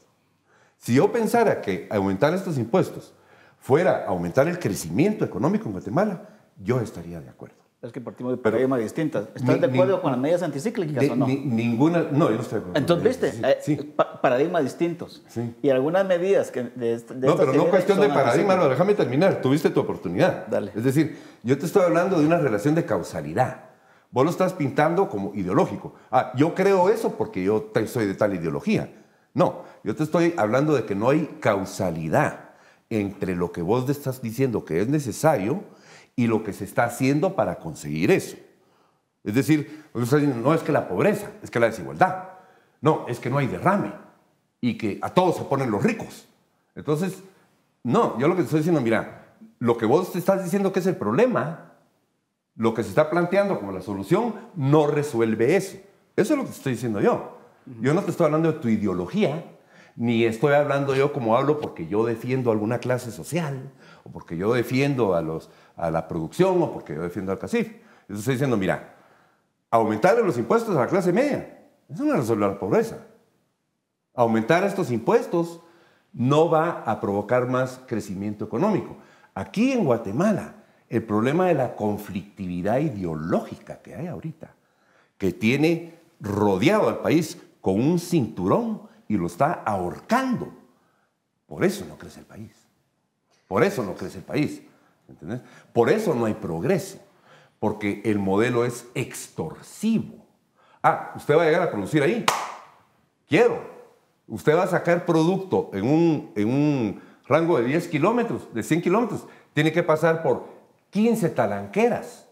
Si yo pensara que aumentar estos impuestos fuera a aumentar el crecimiento económico en Guatemala, yo estaría de acuerdo. Es que partimos de paradigmas distintas. ¿Estás de acuerdo con las medidas anticíclicas o no? Ninguna, no, yo no estoy de acuerdo. Entonces, ¿viste? Sí. Paradigmas distintos. Sí. Y algunas medidas que no, pero no cuestión de paradigma, no, déjame terminar. Tuviste tu oportunidad. Dale. Es decir, yo te estoy hablando de una relación de causalidad. Vos lo estás pintando como ideológico. Ah, yo creo eso porque yo soy de tal ideología. No, yo te estoy hablando de que no hay causalidad entre lo que vos estás diciendo que es necesario y lo que se está haciendo para conseguir eso. Es decir, vos estás diciendo, no es que la pobreza, es que la desigualdad. No, es que no hay derrame y que a todos se ponen los ricos. Entonces, no, yo lo que te estoy diciendo, mira, lo que vos te estás diciendo que es el problema, lo que se está planteando como la solución, no resuelve eso. Eso es lo que te estoy diciendo yo. Yo no te estoy hablando de tu ideología, ni estoy hablando yo como hablo porque yo defiendo alguna clase social, o porque yo defiendo a la producción, o porque yo defiendo al CACIF. Yo te estoy diciendo, mira, aumentarle los impuestos a la clase media, eso no resuelve la pobreza. Aumentar estos impuestos no va a provocar más crecimiento económico. Aquí en Guatemala, el problema de la conflictividad ideológica que hay ahorita, que tiene rodeado al país con un cinturón y lo está ahorcando. Por eso no crece el país. Por eso no crece el país. ¿Entendés? Por eso no hay progreso. Porque el modelo es extorsivo. Ah, usted va a llegar a producir ahí. Quiero. Usted va a sacar producto en un rango de 10 kilómetros, de 100 kilómetros. Tiene que pasar por 15 talanqueras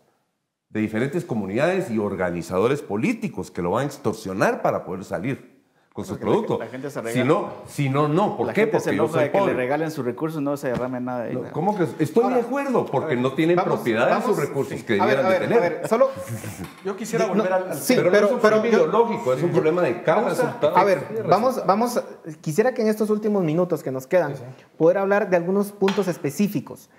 de diferentes comunidades y organizadores políticos que lo van a extorsionar para poder salir con sus productos. La gente se regala. Si no, no. ¿Por qué? Porque yo soy de que le regalen sus recursos, no se derrame nada de ahí. No, ¿cómo que? Estoy de acuerdo, porque no tienen propiedad en sus recursos que debieran de tener. A ver, solo... Yo quisiera volver al sí, pero no es un problema ideológico, es un problema de causa. A ver, vamos, quisiera que en estos últimos minutos que nos quedan, poder hablar de algunos puntos específicos.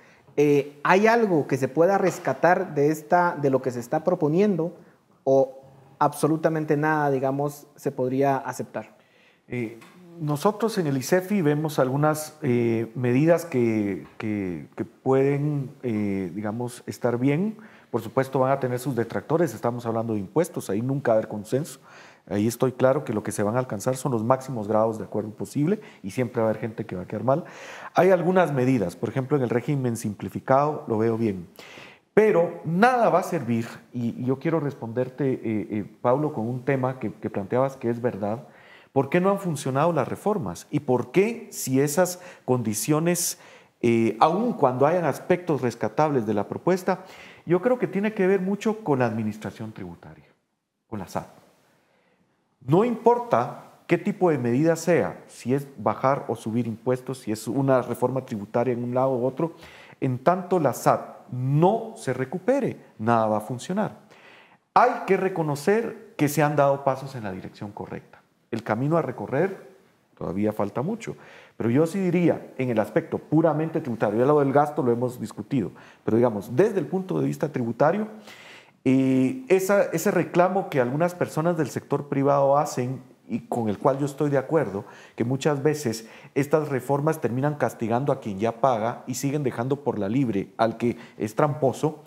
¿Hay algo que se pueda rescatar de lo que se está proponiendo o absolutamente nada, digamos, se podría aceptar? Nosotros en el ICEFI vemos algunas medidas que pueden, digamos, estar bien. Por supuesto van a tener sus detractores, estamos hablando de impuestos, ahí nunca va a haber consenso. Ahí estoy claro que lo que se van a alcanzar son los máximos grados de acuerdo posible y siempre va a haber gente que va a quedar mal. Hay algunas medidas, por ejemplo, en el régimen simplificado lo veo bien, pero nada va a servir, y yo quiero responderte, Pablo, con un tema que planteabas que es verdad. ¿Por qué no han funcionado las reformas? ¿Y por qué, si esas condiciones, aun cuando hayan aspectos rescatables de la propuesta, yo creo que tiene que ver mucho con la administración tributaria, con la SAT? No importa qué tipo de medida sea, si es bajar o subir impuestos, si es una reforma tributaria en un lado u otro, en tanto la SAT no se recupere, nada va a funcionar. Hay que reconocer que se han dado pasos en la dirección correcta. El camino a recorrer todavía falta mucho, pero yo sí diría, en el aspecto puramente tributario, ya lo del gasto lo hemos discutido, pero digamos, desde el punto de vista tributario, ese reclamo que algunas personas del sector privado hacen y con el cual yo estoy de acuerdo, que muchas veces estas reformas terminan castigando a quien ya paga y siguen dejando por la libre al que es tramposo,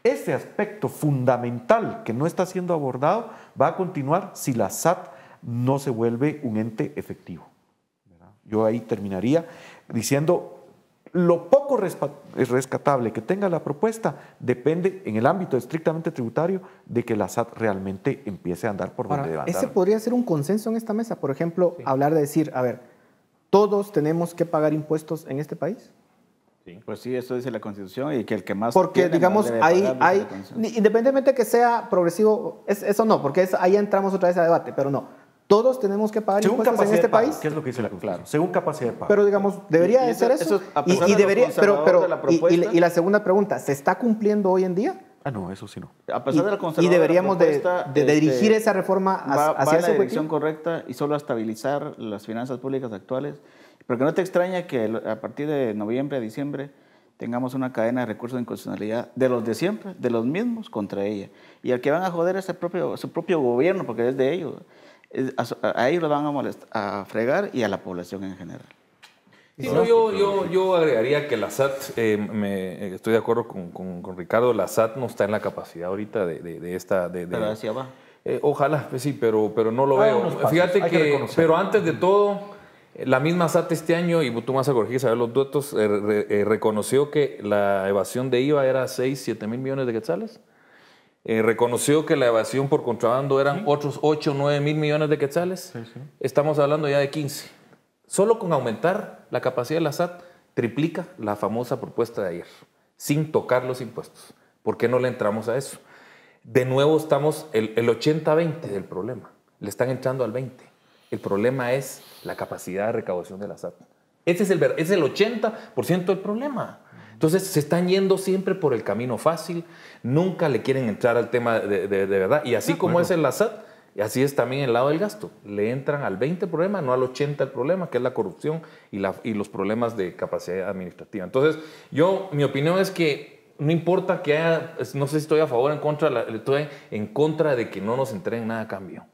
ese aspecto fundamental que no está siendo abordado va a continuar si la SAT no se vuelve un ente efectivo. Yo ahí terminaría diciendo, lo poco rescatable que tenga la propuesta depende, en el ámbito estrictamente tributario, de que la SAT realmente empiece a andar por donde debe andar. ¿Ese podría ser un consenso en esta mesa? Por ejemplo, hablar de decir, a ver, ¿todos tenemos que pagar impuestos en este país? Sí. Pues sí, eso dice la Constitución y que el que más porque tiene, digamos, más hay independientemente que sea progresivo, eso no, porque ahí entramos otra vez a debate, pero no. ¿Todos tenemos que pagar impuestos en este país? ¿Qué es lo que dice la Constitución? Claro. Según capacidad de pago. Pero digamos, debería de ser eso. Y la segunda pregunta, ¿se está cumpliendo hoy en día? Ah, no, eso sí no. A pesar de la conservadora, y deberíamos de dirigir esa reforma hacia esa dirección correcta y solo a estabilizar las finanzas públicas actuales. Porque no te extraña que a partir de noviembre a diciembre tengamos una cadena de recursos de inconstitucionalidad de los de siempre, de los mismos contra ella. Y al que van a joder es su propio gobierno, porque es de ellos. A ellos lo van a fregar y a la población en general. Sí, no, yo agregaría que la SAT, estoy de acuerdo con Ricardo, la SAT no está en la capacidad ahorita de esta... Pero hacia abajo. Ojalá, pues sí, pero no lo veo. Fíjate que pero antes de todo, la misma SAT este año, y tú me vas a corregir, saber los datos, reconoció que la evasión de IVA era 6-7 mil millones de quetzales. Reconoció que la evasión por contrabando eran otros 8-9 mil millones de quetzales. Sí. Estamos hablando ya de 15. Solo con aumentar la capacidad de la SAT triplica la famosa propuesta de ayer, sin tocar los impuestos. ¿Por qué no le entramos a eso? De nuevo estamos el 80-20 del problema. Le están entrando al 20. El problema es la capacidad de recaudación de la SAT. Ese es el 80% del problema. Entonces se están yendo siempre por el camino fácil, nunca le quieren entrar al tema de verdad. Y así como es en la SAT, así es también el lado del gasto. Le entran al 20 el problema, no al 80 el problema, que es la corrupción y los problemas de capacidad administrativa. Entonces, mi opinión es que no importa que haya, no sé si estoy a favor o en contra, estoy en contra de que no nos entreguen nada a cambio.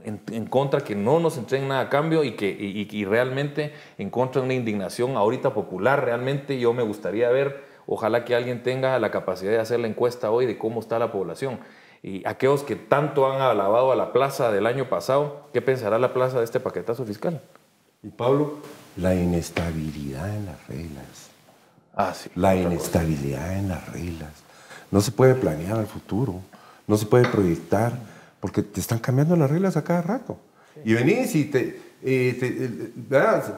En contra que no nos entreguen nada a cambio y realmente en contra de una indignación ahorita popular. Realmente yo me gustaría ver, ojalá que alguien tenga la capacidad de hacer la encuesta hoy de cómo está la población. Y aquellos que tanto han alabado a la plaza del año pasado, ¿qué pensará la plaza de este paquetazo fiscal? Y Pablo, la inestabilidad en las reglas. Sí. La inestabilidad en las reglas. No se puede planear al futuro, no se puede proyectar, porque te están cambiando las reglas a cada rato. Sí. Y venís y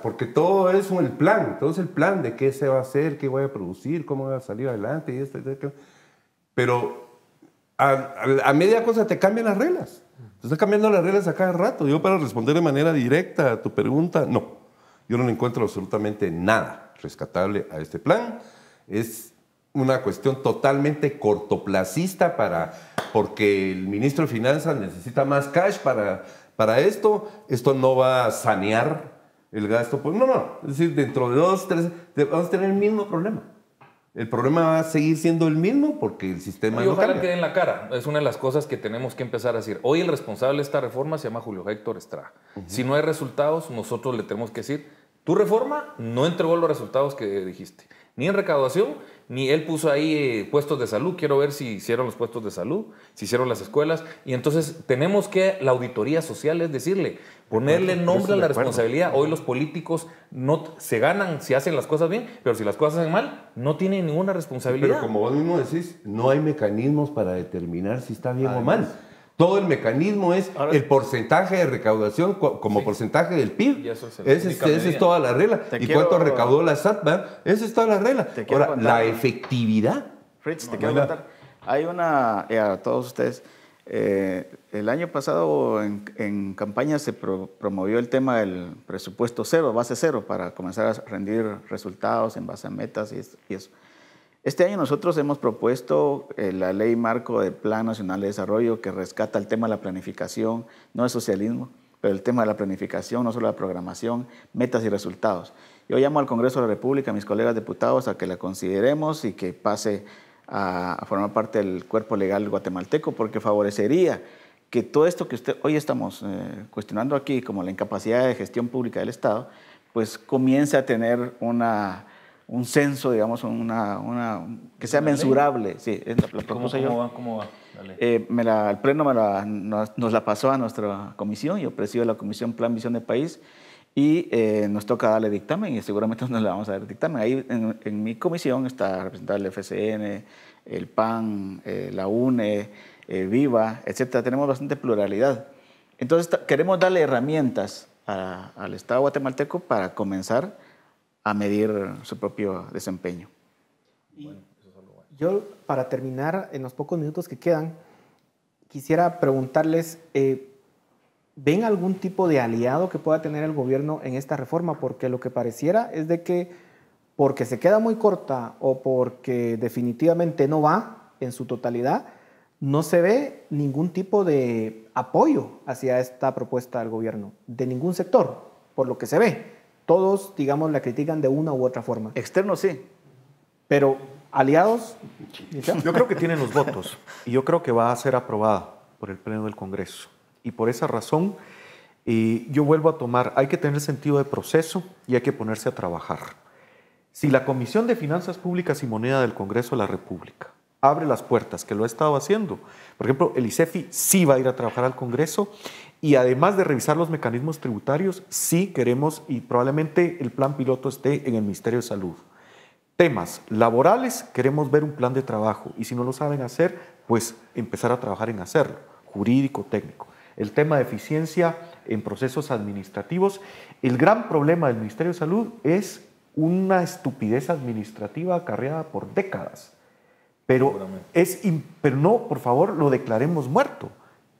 porque todo es el plan, todo es el plan de qué se va a hacer, qué voy a producir, cómo voy a salir adelante, y esto. Pero a media cosa te cambian las reglas. Te están cambiando las reglas a cada rato. Yo, para responder de manera directa a tu pregunta, no. Yo no le encuentro absolutamente nada rescatable a este plan. Es una cuestión totalmente cortoplacista porque el ministro de Finanzas necesita más cash para esto. Esto no va a sanear el gasto. Pues no. Es decir, dentro de 2, 3, vamos a tener el mismo problema. El problema va a seguir siendo el mismo porque el sistema Y no ojalá cambia. que den la cara. Es una de las cosas que tenemos que empezar a decir. Hoy el responsable de esta reforma se llama Julio Héctor Estrada. Si no hay resultados, nosotros le tenemos que decir, tu reforma no entregó los resultados que dijiste. Ni en recaudación, ni él puso ahí puestos de salud. Quiero ver si hicieron los puestos de salud, si hicieron las escuelas. Y entonces tenemos que, la auditoría social es decirle, ponerle nombre a la responsabilidad. Hoy los políticos no se ganan si hacen las cosas bien, pero si las cosas hacen mal, no tienen ninguna responsabilidad. Pero como vos mismo decís, no hay mecanismos para determinar si está bien o mal. Todo el mecanismo es el porcentaje de recaudación como porcentaje del PIB. Y eso es Esa es toda la regla. ¿Y cuánto recaudó la SAT? Esa es toda la regla. Ahora, contar. la efectividad. Fritz, te quiero contar. Hay una, a todos ustedes, el año pasado en campaña se promovió el tema del presupuesto cero, base cero, para comenzar a rendir resultados en base a metas y eso. Este año nosotros hemos propuesto la Ley Marco del Plan Nacional de Desarrollo que rescata el tema de la planificación, no es socialismo, pero el tema de la planificación, no solo la programación, metas y resultados. Yo llamo al Congreso de la República, a mis colegas diputados, a que la consideremos y que pase a formar parte del cuerpo legal guatemalteco, porque favorecería que todo esto que hoy estamos cuestionando aquí, como la incapacidad de gestión pública del Estado, pues comience a tener un censo, digamos, que sea mensurable. Sí, la propuse yo. ¿Cómo va? El Pleno nos la pasó a nuestra comisión. Yo presido la Comisión Plan Visión de País y nos toca darle dictamen y seguramente nos le vamos a dar dictamen. Ahí en mi comisión está representada el FCN, el PAN, la UNE, Viva, etcétera. Tenemos bastante pluralidad. Entonces queremos darle herramientas al Estado guatemalteco para comenzar a medir su propio desempeño. Yo, para terminar, en los pocos minutos que quedan, quisiera preguntarles, ¿ven algún tipo de aliado que pueda tener el gobierno en esta reforma? Porque lo que pareciera es de que porque se queda muy corta o porque definitivamente no va en su totalidad, no se ve ningún tipo de apoyo hacia esta propuesta del gobierno, de ningún sector, por lo que se ve. Todos, digamos, la critican de una u otra forma. Externos sí. Pero aliados... Yo creo que tienen los votos y yo creo que va a ser aprobada por el Pleno del Congreso. Y por esa razón, yo vuelvo a tomar, hay que tener sentido de proceso y hay que ponerse a trabajar. Si la Comisión de Finanzas Públicas y Moneda del Congreso de la República abre las puertas, que lo ha estado haciendo, por ejemplo, el ICEFI sí va a ir a trabajar al Congreso y además de revisar los mecanismos tributarios, sí queremos y probablemente el plan piloto esté en el Ministerio de Salud. Temas laborales, queremos ver un plan de trabajo y si no lo saben hacer, pues empezar a trabajar en hacerlo, jurídico, técnico. El tema de eficiencia en procesos administrativos, el gran problema del Ministerio de Salud es una estupidez administrativa acarreada por décadas. Pero no, por favor, lo declaremos muerto.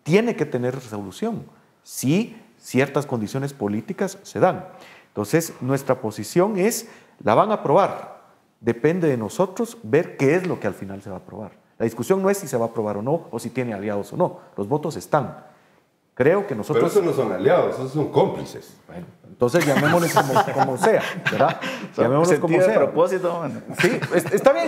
Tiene que tener resolución si ciertas condiciones políticas se dan. Entonces, nuestra posición es, la van a aprobar. Depende de nosotros ver qué es lo que al final se va a aprobar. La discusión no es si se va a aprobar o no, o si tiene aliados o no. Los votos están. Creo que nosotros... Pero esos no son aliados, esos son cómplices. Bueno, entonces llamémosles como sea, ¿verdad? Llamémosles como sea. De propósito. Sí, está bien.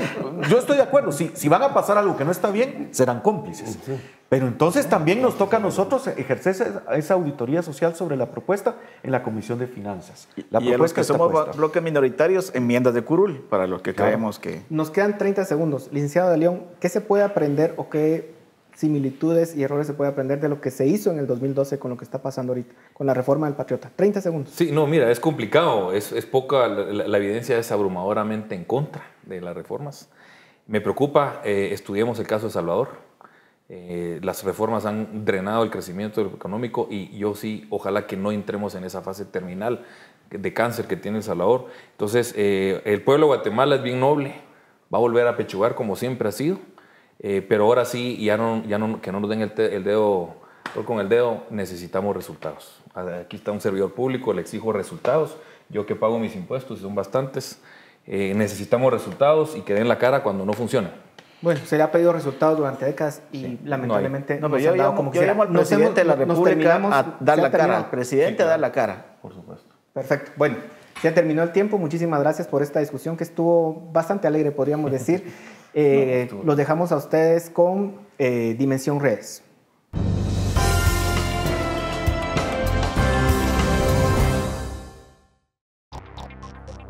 Yo estoy de acuerdo. Si van a pasar algo que no está bien, serán cómplices. Pero entonces también nos toca a nosotros ejercer esa auditoría social sobre la propuesta en la Comisión de Finanzas. La y a los que somos puesta. bloques minoritarios, enmiendas de curul, para los que creemos que... Nos quedan 30 segundos. Licenciado de León, ¿qué se puede aprender o qué similitudes y errores se puede aprender de lo que se hizo en el 2012 con lo que está pasando ahorita, con la reforma del Patriota? 30 segundos. Sí, no, mira, es complicado, es poca, la evidencia es abrumadoramente en contra de las reformas. Me preocupa, estudiemos el caso de Salvador. Las reformas han drenado el crecimiento económico y yo sí, ojalá que no entremos en esa fase terminal de cáncer que tiene El Salvador. Entonces, el pueblo de Guatemala es bien noble, va a volver a pechugar como siempre ha sido. Pero ahora sí, que no nos den el dedo con el dedo, necesitamos resultados. Aquí está un servidor público, le exijo resultados. Yo que pago mis impuestos, y son bastantes, necesitamos resultados y que den la cara cuando no funcione. Bueno, se le ha pedido resultados durante décadas y lamentablemente no se han dado como quisiera. Yo llamo al presidente de la República a dar la cara, al presidente a dar la cara. Por supuesto. Perfecto. Bueno, Ya terminó el tiempo. Muchísimas gracias por esta discusión que estuvo bastante alegre, podríamos decir. Los dejamos a ustedes con Dimensión Redes.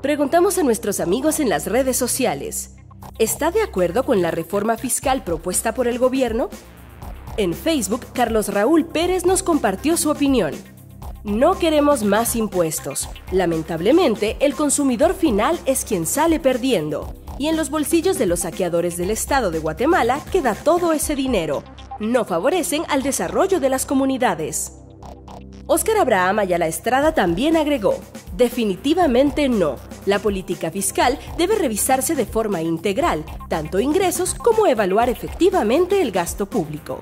Preguntamos a nuestros amigos en las redes sociales, ¿está de acuerdo con la reforma fiscal propuesta por el gobierno? En Facebook, Carlos Raúl Pérez nos compartió su opinión. No queremos más impuestos. Lamentablemente, el consumidor final es quien sale perdiendo. Y en los bolsillos de los saqueadores del Estado de Guatemala queda todo ese dinero. No favorecen al desarrollo de las comunidades. Óscar Abraham Ayala Estrada también agregó, definitivamente no. La política fiscal debe revisarse de forma integral, tanto ingresos como evaluar efectivamente el gasto público.